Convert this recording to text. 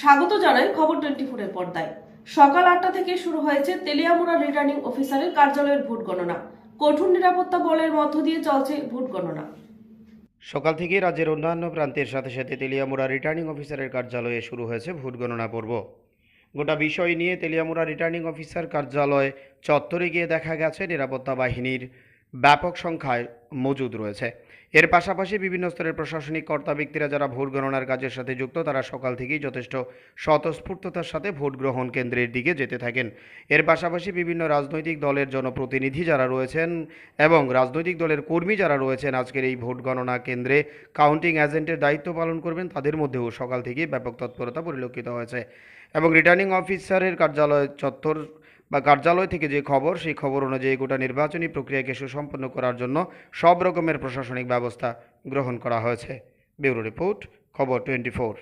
স্বাগত জানাই খবর 24 এর পর্দায়। সকাল 8টা থেকে শুরু হয়েছে তেলিয়ামুড়া রিটার্নিং অফিসারের কার্যালয়ের ভোট গণনা। কঠোর নিরাপত্তা বলের মধ্য দিয়ে চলছে ভোট গণনা। সকাল থেকেই রাজ্যের অন্যান্য প্রান্তের সাথে সাথে তেলিয়ামুড়া রিটার্নিং অফিসারের কার্যালয়ে শুরু হয়েছে ভোট গণনা পর্ব। গোটা বিষয় নিয়ে তেলিয়ামুড়া রিটার্নিং অফিসার কার্যালয় চত্বরে গিয়ে দেখা গেছে নিরাপত্তা বাহিনীর ব্যাপক সংখ্যায় মজুদ রয়েছে। এর পাশাপাশি বিভিন্ন স্তরের প্রশাসনিক কর্তা ব্যক্তিরা যারা ভোট গণনার কাজের সাথে যুক্ত তারা সকাল থেকেই যথেষ্ট স্বতঃস্ফূর্ততার সাথে ভোট গ্রহণ কেন্দ্রের দিকে যেতে থাকেন। এর পাশাপাশি বিভিন্ন রাজনৈতিক দলের জনপ্রতিনিধি যারা রয়েছেন এবং রাজনৈতিক দলের কর্মী যারা রয়েছেন আজকের এই ভোট গণনা কেন্দ্রে কাউন্টিং এজেন্টের দায়িত্ব পালন করবেন, তাদের মধ্যেও সকাল থেকেই ব্যাপক তৎপরতা পরিলক্ষিত হয়েছে। এবং রিটার্নিং অফিসারের কার্যালয় চত্বর বা কার্যালয় থেকে যে খবর, সেই খবর অনুযায়ী গোটা নির্বাচনী প্রক্রিয়াকে সুসম্পন্ন করার জন্য সব রকমের প্রশাসনিক ব্যবস্থা গ্রহণ করা হয়েছে। ব্যুরো রিপোর্ট, খবর 24।